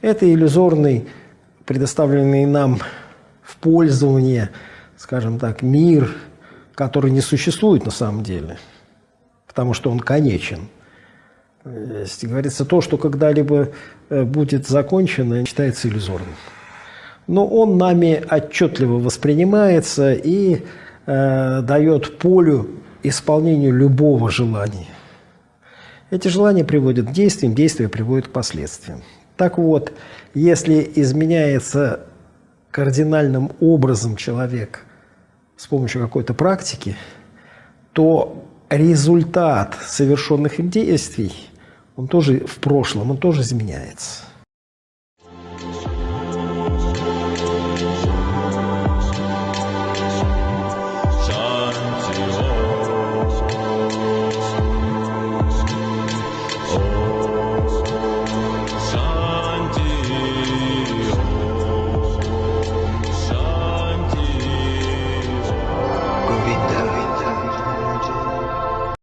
Это иллюзорный, предоставленный нам в пользование, скажем так, мир, который не существует на самом деле, потому что он конечен. Есть, говорится, то, что когда-либо будет закончено, считается иллюзорным. Но он нами отчетливо воспринимается и дает полю исполнению любого желания. Эти желания приводят к действиям, действия приводят к последствиям. Так вот, если изменяется кардинальным образом человек с помощью какой-то практики, то результат совершенных им действий, он тоже в прошлом, он тоже изменяется. Govinda.